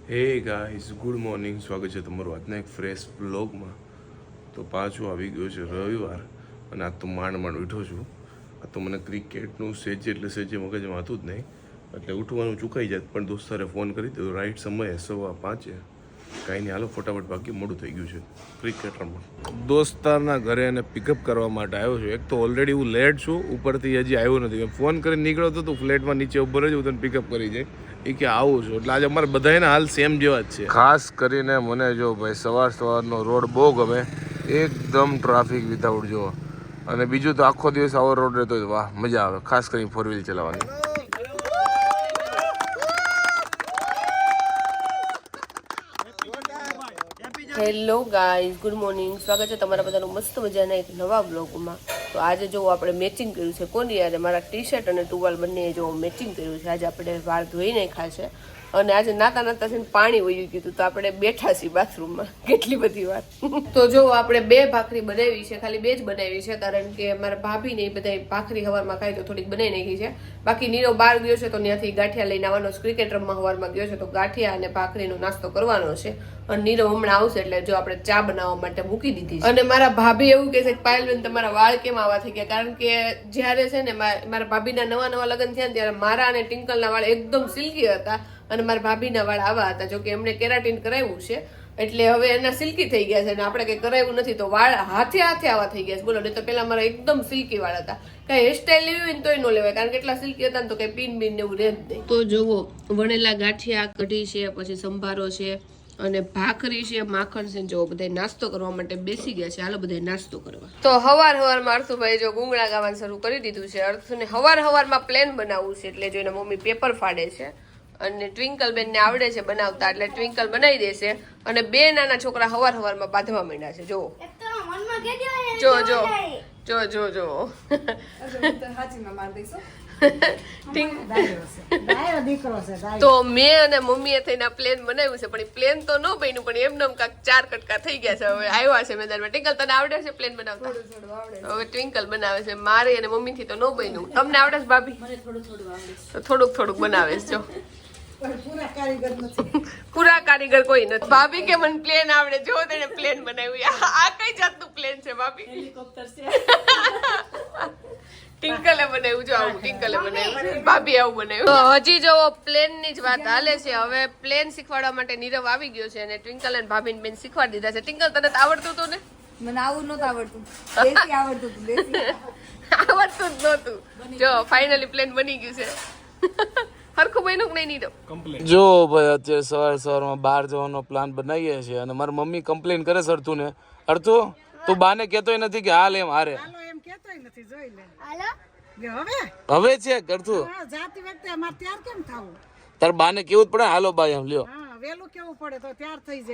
Hey guys good morning, સ્વાગત છે તમારું આજના એક ફ્રેશ બ્લોગમાં. તો પાછું આવી ગયો છે રવિવાર અને આજ તો માંડ ઉઠ્યો છું. આ તો મને ક્રિકેટનું સેજ એટલે સેજે મગજમાં હતું જ નહીં, એટલે ઉઠવાનું ચૂકાઈ જાય. પણ દોસ્તારે ફોન કરી દીધો રાઈટ સમયે 5:15. કાંઈ નહીં, હાલો ફટાફટ, બાકી મોડું થઈ ગયું છે ક્રિકેટ રમવા. દોસ્તારના ઘરે એને પિકઅપ કરવા માટે આવ્યો છું. એક તો ઓલરેડી હું લેટ છું, ઉપરથી હજી આવ્યો નથી. ફોન કરીને નીકળ્યો હતો તો ફ્લેટમાં નીચે ઉભો રહેજો, હું તને પિકઅપ કરી જાય. એ કે આવું છું એટલે આજે અમારે બધાના હાલ સેમ જેવા જ છે. ખાસ કરીને મને જો ભાઈ સવારનો રોડ બહુ ગમે, એકદમ ટ્રાફિક વિધાઉટ જો. અને બીજું તો આખો દિવસ આવો રોડ રહેતો હોય વાહ મજા આવે, ખાસ કરીને 4 વ્હીલ ચલાવવાની. Hello guys, good morning. સ્વાગત છે તમારા બધાનું મસ્ત મજાના એક નવા બ્લોગમાં. તો આજે જો આપણે મેચિંગ કર્યું છે કોની યારે, મારા ટી શર્ટ અને ટુવાલ બંને જો મેચિંગ કર્યું છે. આજે આપણે વાળ ધોઈ નાખ્યા છે અને આજે નાતા છે પાણી વયું ગયું, તો આપણે બેઠા છીએ બાથરૂમમાં કેટલી બધી વાર. તો જો આપણે 2 ભાખરી બનાવી છે, ખાલી 2 જ બનાવી છે, કારણ કે મારા ભાભી ને બધા ભાખરી હવારમાં ખાઈ તો થોડીક બનાવી નાખી છે. બાકી નીરવ બહાર ગયો છે તો ત્યાંથી ગાંઠિયા લઈને આવવાનો છે. ક્રિકેટ રમવા હવારમાં ગયો છે તો ગાંઠિયા અને ભાખરીનો નાસ્તો કરવાનો છે. અને નીરવ હમણાં આવશે એટલે જો આપણે ચા બનાવવા માટે મૂકી દીધી છે. અને મારા ભાભી એવું કહે છે કે પાયલબેન તમારા વાળ કેમ આવા થઈ ગયા, કારણ કે જ્યારે છે ને મારા ભાભીના નવા લગ્ન થયા ત્યારે મારા અને ટિંકલના વાળ એકદમ સિલ્કી હતા અને મારા ભાભીના વાળ આવા હતા. જો કે એમણે કેરાટીન કરાવ્યું છે એટલે હવે એના સિલ્કી થઈ ગયા છે અને આપણે કઈ કરાવ્યું નથી તો વાળ હાથે આવા થઈ ગયા છે. બોલો, નહીં તો પેલા મારા એકદમ સિલ્કી વાળ હતા. કઈ હેરસ્ટાઈલ લેવી હોય ને તોય ન લેવાય, કારણ કે એટલા સિલ્કી હતા ને તો કઈ પીન બીન એવું રહે જ નહીં. તો જુઓ, વણેલા ગાંઠિયા, કઢી છે, પછી સંભારો છે અને ભાખરી છે, માખણ છે. જો બધા નાસ્તો કરવા માટે બેસી ગયા છે. હાલો બધા નાસ્તો કરવા. તો હવારમાં અર્થુભાઈ જો ગુંગળા ગાવાનું શરૂ કરી દીધું છે. અર્થુને હવારમાં પ્લેન બનાવવું છે એટલે જો એના મમ્મી પેપર ફાડે છે અને ટ્વિંકલ બેન ને આવડે છે બનાવતા એટલે ટ્વિંકલ બનાવી દેશે. અને 2 નાના છોકરા હવારમાં બાંધવા માંડ્યા છે. જો તો મેં અને મમ્મીએ થઈને પ્લેન બનાવ્યું છે, પણ પ્લેન તો ન બન્યું, પણ એમને કાંક 4 કટકા થઈ ગયા છે. હવે આવ્યા છે મેદાનમાં. ટ્વિંકલ તને આવડે છે પ્લેન બનાવતા? હવે ટ્વિંકલ બનાવે છે. મારે અને મમ્મી થી તો ન બન્યું. તમને આવડે છે ભાભી? તો થોડુંક બનાવે છે. જો પૂરા કારીગર કોઈ નથી. ભાભી કે મને પ્લેન આવડે. જો તેને પ્લેન બનાવ્યું. આ કઈ જાતનું પ્લેન છે ભાભી? હેલિકોપ્ટર છે. ટિંકલે બનાવ્યું. જો આવું ટિંકલે બનાવ્યું, ભાભી આવું બનાવ્યું. તો હજી જો પ્લેન ની જ વાત હાલે છે. હવે પ્લેન શીખવાડવા માટે નીરવ આવી ગયો છે અને ટ્વિંકલ અને ભાભીને બેન શીખવાડી દીધા છે. ટિંકલ તને આવડતું હતું ને? મને આવું નતું આવડતું, દેશી આવડતું હતું. દેશી આવડતું જ નહોતું. જો ફાઇનલી પ્લેન બની ગયું છે. હરખું બન્યું કે નહીં નીરવ? જો ભાઈ અત્યારે સવારમાં બહાર જવાનો પ્લાન બનાવીએ છીએ અને મારી મમ્મી કમ્પ્લેન કરે છે અર્થુ ને, અર્થુ તું બાને કહેતોય નથી કે હાલ એમ હારે હવે છે અર્થુ તાર બાને કેવું જ પડે હાલો બાય એમ લ્યો.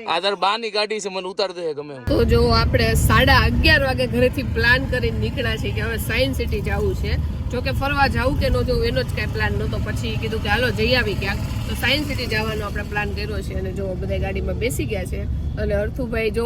આ તાર બા ની ગાડી છે, મને ઉતાર દે ગમે એમ. તો જો આપણે 11:30 વાગે ઘરેથી પ્લાન કરીને નીકળ્યા છે કે હવે સાયન્સ સિટી જવું છે. જો કે ફરવા જવું કે ન જવું એનો જ કઈ પ્લાન નહોતો. પછી કીધું કે હાલો જઈ આવી ક્યાંક. તો સાયન્સ સિટી જવાનો આપણે પ્લાન કર્યો છે અને જો બધા ગાડીમાં બેસી ગયા છે. અને અર્થુભાઈ જો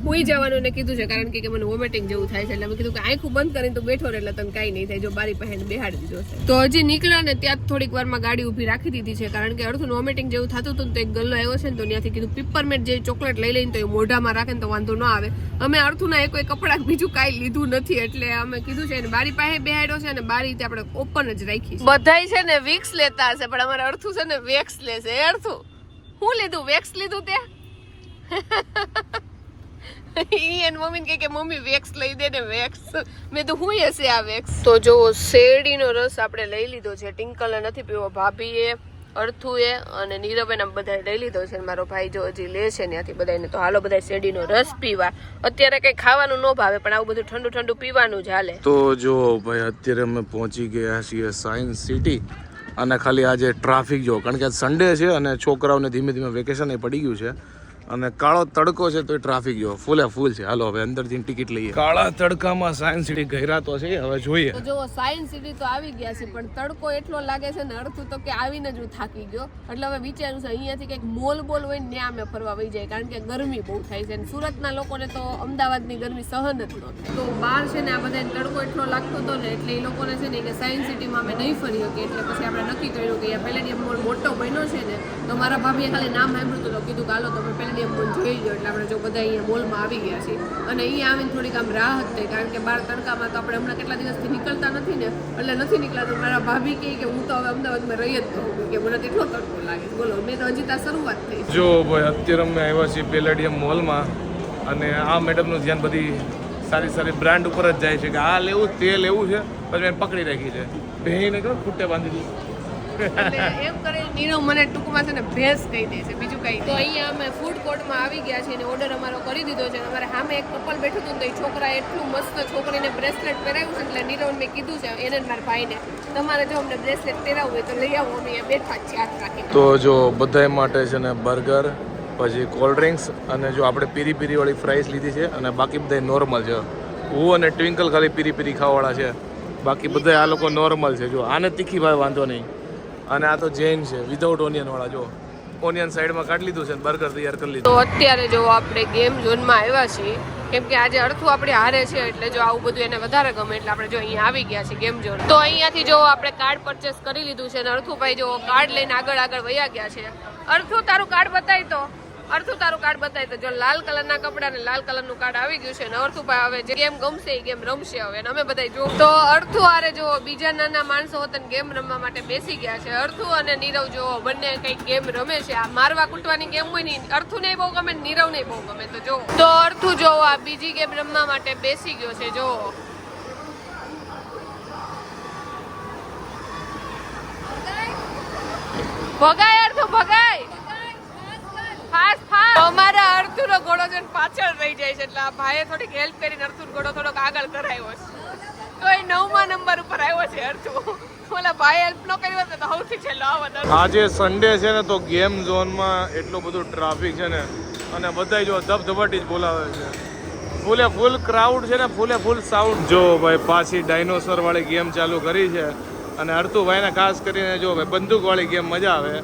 હુઈ જવાનું એને કીધું છે, કારણ કે મને વોમિટિંગ જેવું થાય છે. એટલે મેં કીધું કે આંખું બંધ કરીને તું બેઠો રહે એટલે તને કાંઈ નહીં થાય. જો બારી પાસે બેહાડી દીધો છે. તો હજી નીકળ્યા ને ત્યાં થોડીક વારમાં ગાડી ઊભી રાખી દીધી છે, કારણ કે અર્થુનું વોમિટિંગ જેવું થતું હતું. તો એક ગલ્લો આવ્યો છે ને તો ત્યાંથી કીધું પીપરમેન્ટ જેવી ચોકલેટ લઈ લઈને તો એ મોઢામાં રાખે ને તો વાંધો ન આવે. અમે અર્થુના કોઈ કપડાં બીજું કાંઈ લીધું નથી એટલે અમે કીધું છે બારી પાસે બેહાડ્યો છે અને બારી આપણે ઓપન જ રાખી છે. બધાય છે ને વિક્સ લેતા હશે, પણ અમારે અર્થુ છે ને વેક્સ લેશે. અર્થુ હું લીધું? વેક્સ લીધું તે? મમ્મી કે મમ્મી વેક્સ લઈ દે ને વેક્સ. મેં તો હું હશે આ વેક્સ. તો જો શેરડીનો રસ આપણે લઈ લીધો છે. ટિંકલે નથી પીવો, ભાભીએ, અર્થુએ અને નીરવે બધા લઈ લીધો છે. મારો ભાઈ જો હજી લે છે ત્યાંથી બધાને. તો હાલો બધા શેરડીનો રસ પીવા. અત્યારે કઈ ખાવાનું ન ભાવે, પણ આવું બધું ઠંડુ પીવાનું જ હાલે. તો જો ભાઈ અત્યારે અમે પહોંચી ગયા છીએ સાયન્સ સિટી. અને ખાલી આજે ટ્રાફિક જો, કારણ કે આજ સન્ડે છે અને છોકરાઓને ધીમે ધીમે વેકેશન પડી ગયું છે અને કાળો તડકો છે તો ટ્રાફિક જો ફૂલે ફૂલ છે. હાલો હવે અંદર જઈને ટિકિટ લઈએ. કાળા તડકામાં સાયન્સ સિટી ગયરા તો છે, હવે જોઈએ. તો જો સાયન્સ સિટી તો આવી ગયા છે, પણ તડકો એટલો લાગે છે ને અડધું તો કે આવીને જ હું થાકી ગયો. એટલે હવે વિચાર્યું છે અહીંયાથી કંઈક મોલ બોલ હોય ને ત્યાં અમે ફરવા વહી જાય, કારણ કે ગરમી બહુ થાય છે. અને સુરતના લોકોને તો અમદાવાદની ગરમી સહન જ ન થાય. તો બહાર છે ને આ બધા તડકો એટલો લાગતો હતો ને એટલે એ લોકોને છે ને કે સાયન્સ સિટીમાં અમે નહીં ફરી શકીએ. એટલે પછી આપણે નક્કી કર્યું કે પેલેડિયમ મોલ મોટો બન્યો છે ને, તો મારા ભાભીએ ખાલી નામ સાંભળ્યું તો કીધું કે હાલો તમે પેલેડિયમ મોલ જોઈ લો. એટલે આપણે જો બધા અહીંયા મોલમાં આવી ગયા છીએ. અને અહીંયા આવીને થોડીક આમ રાહત થઈ, કારણ કે બહાર તડકામાં તો આપણે હમણાં કેટલા દિવસથી નીકળતા નથી ને, એટલે નથી નીકળાતું. મારા ભાભી કહે કે હું તો હવે અમદાવાદમાં રહી જ કહું કે મને એટલો તડકો લાગે. બોલો, મેં તો હજી ત્યાં શરૂઆત થઈ. જો ભાઈ અત્યારે અમે આવ્યા છીએ પેલેડિયમ મોલમાં, અને આ મેડમનું ધ્યાન બધી સારી સારી બ્રાન્ડ ઉપર જ જાય છે કે આ લેવું તે લેવું છે. પછી મેં પકડી રાખી છે, ભેઈને કહો ખૂટે બાંધી દીધી. એટલે એમ કરીને નીરવ મને ટૂંકમાં છે ને ભેંસ કહી દે છે, બીજું કંઈ. તો અહીંયા અમે ફૂડ કોર્ટમાં આવી ગયા છીએ અને ઓર્ડર અમારો કરી દીધો છે. અમારે સામે એક કપલ બેઠું હતું, તો એ છોકરા એટલું મસ્ત છોકરીને બ્રેસલેટ પહેરાવ્યું છે. એટલે નીરવ મેં કીધું છે એને મારા ભાઈને, તમારે જો અમને બ્રેસલેટ પહેરાવવું હોય તો લઈ આવો, અમે અહીંયા બેઠા જ છીએ હાથ રાખી. તો જો બધા માટે છે ને બર્ગર, પછી કોલ્ડ ડ્રિંક્સ, અને જો આપણે પીરી પીરી વાળી ફ્રાઈસ લીધી છે, અને બાકી બધા નોર્મલ છે. હું અને ટ્વિંકલ ખાલી પીરી પીરી ખાવાવાળા છે, બાકી બધા આ લોકો નોર્મલ છે. જો આને તીખી ભાઈ વાંધો નહીં. અને આ તો જૈન છે વિધાઉટ ઓનિયન વાળા. જો ઓનિયન સાઈડમાં કાઢી લીધું છે, બર્ગર તૈયાર કરી લીધું. તો અત્યારે જો આપણે ગેમ ઝોનમાં આવ્યા છીએ, કેમ કે આજે અડધું આપણે હારે છે, એટલે જો આવું બધું એને વધારે ગમે. એટલે આપણે જો અહીંયા આવી ગયા છીએ ગેમ ઝોન. તો અહીંયાથી જો આપણે કાર્ડ પરચેસ કરી લીધું છે, અને અડધું ભાઈ જો કાર્ડ લઈને આગળ વયા ગયા છે. અડધું તારું કાર્ડ બતાવી તો, અડધું તારું કાર્ડ બતાવી તો. જો લાલ કલરના કપડા ને લાલ કલરનું કાર્ડ આવી ગયું છે, ને અડધું ભાઈ હવે જે ગેમ ગમશે એ ગેમ રમશે હવે. અને અમે બધા જો તો અડધું હારે જો બીજા નાના માણસો હતા ગેમ રમવા માટે બેસી ગયા છે. અડધું અને નીરવ જો બંને કઈક ગેમ રમે છે. આ મારવા કૂટવાની ગેમ હોય ને, અડધું ને બહુ ગમે, નીરવ ને બહુ ગમે. તો જો તો અડધું જો આ બીજી ગેમ રમવા માટે બેસી ગયો છે. જો ભગાય અડધું ભગાય. અમારા અર્થુનો ઘોડો છે પાછળ રહી જાય છે, એટલે આ ભાઈએ થોડીક હેલ્પ કરીને અર્થુનો ઘોડો થોડોક આગળ કરાવ્યો છે. તો એ 9મા નંબર ઉપર આવ્યો છે અર્થુ. ઓલા ભાઈ હેલ્પ ન કરી હોત તો સૌથી છેલ્લો આવત. આજે સન્ડે છે ને, તો ગેમ ઝોનમાં એટલું બધું ટ્રાફિક છે ને, અને બધા જો ધબધબાટી જ બોલાવે છે. ફૂલે ફૂલ ક્રાઉડ છે ને, ફૂલે ફૂલ સાઉન્ડ. જો ભાઈ પાછી ડાયનોસર વાળી ગેમ ચાલુ કરી છે, અને અર્થુ ભાઈને ખાસ કરીને જો ભાઈ બંદૂક વાળી ગેમ મજા આવે.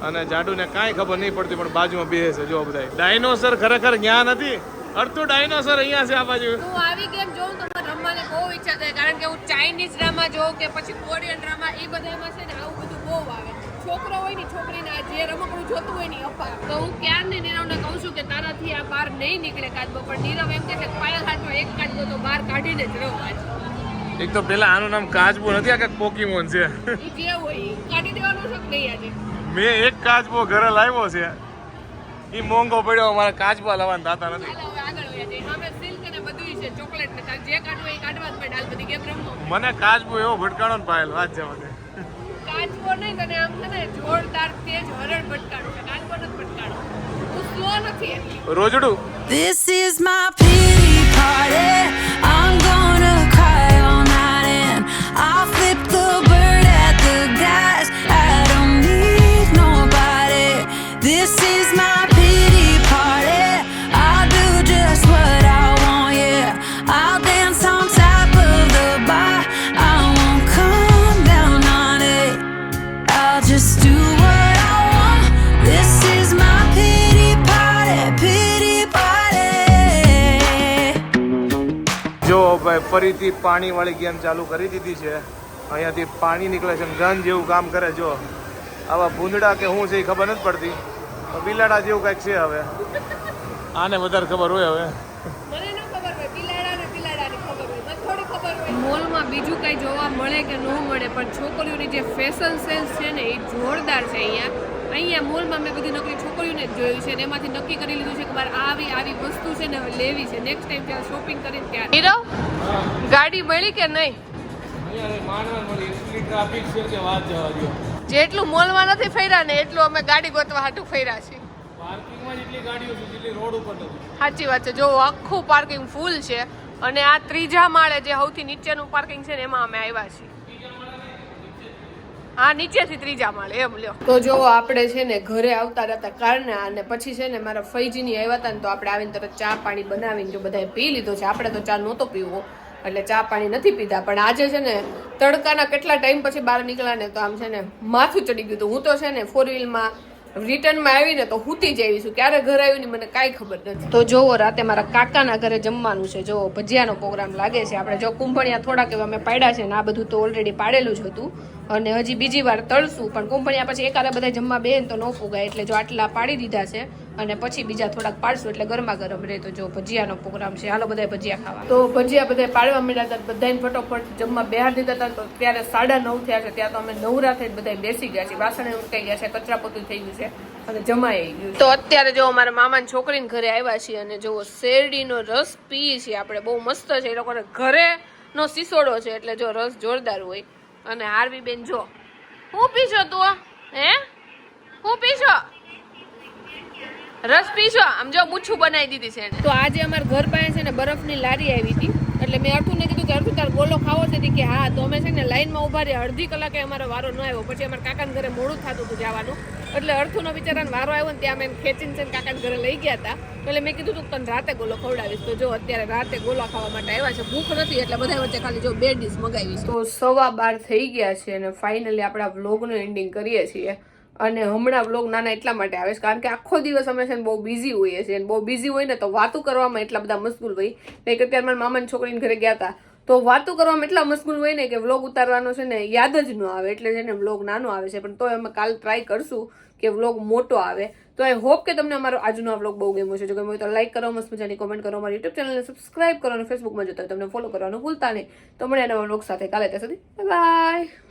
અને જાડુને કાંઈ ખબર નહીં પડતી, પણ બાજુમાં બેસે છે. જો બધા ડાયનોસર ખરેખર જ્ઞાન નથી. અડધું ડાયનોસર અહીંયા છે આ બાજુ. હું આવી ગેમ જોઉં તો મને રમવાની બહુ ઈચ્છા થાય, કારણ કે હું ચાઇનીઝ ડ્રામા જોઉં કે પછી કોરિયન ડ્રામા, એ બધામાં છે ને આવું બધું બહુ આવે. છોકરો હોય ને છોકરીને જે રમકડું જોતું હોય ને અપાર. તો હું ક્યારની નીરવને કહું છું કે તારાથી આ બહાર નહીં નીકળે કાચબો, પણ નીરવ એમ કે છે પાયલ હાથમાં એક કાચબો તો બહાર કાઢીને જ રમવા છે. એક તો પેલા આનું નામ કાચબો નથી, આ કંઈક પોકીમોન છે. એ જે હોય કાઢી દેવાનું છે કે નહીં આજે. મેં એક કાચબો ઘરે લાવ્યો છે, એ મોંઘો પડ્યો. અમારે કાચબા લાવવાના થતા નથી. હાલો હવે આગળ વયા જઈએ. અમે સિલ્ક ને બધું છે, ચોકલેટ ને તાર જે કાઢવું એ કાઢવા જ પડે. હાલ બધી ગેમ રમો. મને કાચબો એવો ભટકાણો ને પાયલ વાત જવા દે. કાચબો નહીં, તને આમ છે ને જોરદાર તેજ હરણ ભટકાણું છે. કાચબો નથી ભટકાણો, હું સ્લો નથી એટલી. રોજડું. This is my pity party. I'm gonna cry all night and I'll flip the bird at the guys. I don't need nobody. This is my pity party. I'll do just what I want, yeah. I'll dance on top of the bar. I won't come down on it. I'll just do what I want. This is my pity party, pity party. જો ભાઈ ફરીથી પાણી વાળી game ચાલુ કરી દીધી છે. અહીંયાથી પાણી નીકળે છે, ગન જેવું કામ કરે. જો આવા ભૂંદડા કે શું છે એ ખબર નથી પડતી, બિલાડા જેવું કંઈક છે. હવે આને વધારે ખબર હોય. હવે મને ન ખબર હોય, બિલાડાની ખબર હોય, મને થોડી ખબર હોય. મોલમાં બીજું કઈ જોવા મળે કે ન મળે, પણ છોકરીઓની જે ફેશન સેન્સ છે ને એ જોરદાર છે. અહીંયા મોલમાં મેં બધી નકરી છોકરીઓને જ જોયું છે, અને એમાંથી નક્કી કરી લીધું છે કે મારે આવી વસ્તુ છે ને હવે લેવી છે. નેક્સ્ટ ટાઈમ જ્યારે શોપિંગ કરીને ત્યારે. નીરવ, ગાડી મળી કે નહીં? ટ્રાફિક છે કે વાત જવા દો. જેટલું મોલમાં નથી ફર્યા ને એટલું અમે ગાડી ગોતવા હાટું ફર્યા છીએ. પાર્કિંગમાં જેટલી ગાડીઓ છે જેટલી રોડ ઉપર નથી. સાચી વાત છે. જો આખું પાર્કિંગ ફૂલ છે, અને આ ત્રીજા માળે જે સૌથી નીચેનું પાર્કિંગ છે ને એમાં અમે આવ્યા છીએ. હા નીચેથી ત્રીજા માળે એમ લ્યો. તો જો આપણે છે ને ઘરે આવતા રહેતા કારણે અને પછી છે ને મારા ફઈજીની આવ્યા હતા ને તો આપણે આવીને તરત ચા પાણી બનાવીને જો બધાએ પી લીધો છે. આપણે તો ચા નહોતો પીવો એટલે ચા પાણી નથી પીધા. પણ આજે છે ને તડકાના કેટલા ટાઈમ પછી બહાર નીકળ્યા ને તો આમ છે ને માથું ચડી ગયું હતું. હું તો છે ને 4-wheelમાં રિટર્નમાં આવીને તો હુતી જ આવી છું. ક્યારે ઘરે આવી ને મને કાંઈ ખબર નથી. તો જોવો રાતે મારા કાકાના ઘરે જમવાનું છે. જો ભજીયાનો પ્રોગ્રામ લાગે છે. આપણે જો કુંભણિયા થોડાક એવા મેં પાડ્યા છે ને આ બધું તો ઓલરેડી પાડેલું જ હતું અને હજી બીજી વાર તળશું. પણ કુંભણિયા પછી એકારે બધા જમવા બે તો ન ફૂગાય એટલે જો આટલા પાડી દીધા છે અને પછી બીજા થોડાક પાડશું એટલે ગરમા ગરમ રહે. તો જો ભજીયાનો પ્રોગ્રામ છે. હાલો બધા ભજીયા ખાવા. તો ભજીયા બધા પાડવા માંડ્યા હતા. બધાને ફટોફટ જમવા બેહાર દીધા હતા. તો ત્યારે 9:30 થયા છે. ત્યાં તો અમે નવરા થઈને બધા બેસી ગયા છીએ. વાસણ ઉટકાઈ ગયા છે, કચરા પોતું થઈ ગયું છે અને જમાઈ ગયું. તો અત્યારે જો અમારા મામાની છોકરીને ઘરે આવ્યા છીએ અને જો શેરડીનો રસ પીએ છીએ આપણે. બહુ મસ્ત છે. એ લોકોને ઘરેનો સિસોડો છે એટલે જો રસ જોરદાર હોય. અને હાર્વી બેન જો હું પીશો તું? હે હું પીશો? રસ પીશો? આમ જો મૂછું બનાવી દીધી છે. તો આજે અમારા ઘર પાસે છે ને બરફની લારી આવી હતી એટલે મેં અર્થુને કીધું કે અર્થુ તાર ગોલો ખાવો છે કે હા. તો અમે છે ને લાઈનમાં ઉભા રહ્યા. અડધી કલાકે અમારો વારો ન આવ્યો. પછી અમારા કાકાના ઘરે મોડું થતું હતું જવાનું એટલે અર્થુનો બિચારાનો વારો આવ્યો ને ત્યાં અમે ખેંચીને છે ને કાકાના ઘરે લઈ ગયા હતા. એટલે મેં કીધું તું તને રાતે ગોલો ખવડાવીશ. તો જો અત્યારે રાતે ગોલા ખાવા માટે આવ્યા છે. ભૂખ નથી એટલે બધા વચ્ચે ખાલી જો 2 ડીશ મગાવી છે. તો 12:15 થઈ ગયા છે અને ફાઇનલી આપણા વ્લોગનું એન્ડિંગ કરીએ છીએ. અને હમણાં વ્લોગ નાના એટલા માટે આવે છે કારણ કે આખો દિવસ અમે છે ને બહુ બિઝી હોઈએ છીએ. બહુ બિઝી હોય ને તો વાતું કરવામાં એટલા બધા મશગુલ હોય. કંઈક અત્યારે મારા મામાની છોકરીને ઘરે ગયા હતા તો વાતું કરવામાં એટલા મશગુલ હોય ને કે વ્લોગ ઉતારવાનો છે ને યાદ જ ન આવે. એટલે છે ને વ્લોગ નાનો આવે છે. પણ તો અમે કાલ ટ્રાય કરશું કે વ્લોગ મોટો આવે. તો આઈ હોપ કે તમને અમારો આજનો વ્લોગ બહુ ગમ્યો છે. જો ગમ્યો હોય તો લાઈક કરો, મસ્ત મજાની કોમેન્ટ કરો, અમારી યુટ્યુબ ચેનલને સબસ્ક્રાઇબ કરો અને ફેસબુકમાં જોતા હોય તમને ફોલો કરવાનું ભૂલતા નહીં. તો મળીએ નવા વ્લોગ સાથે કાલે. ત્યાં સુધી બાય બાય.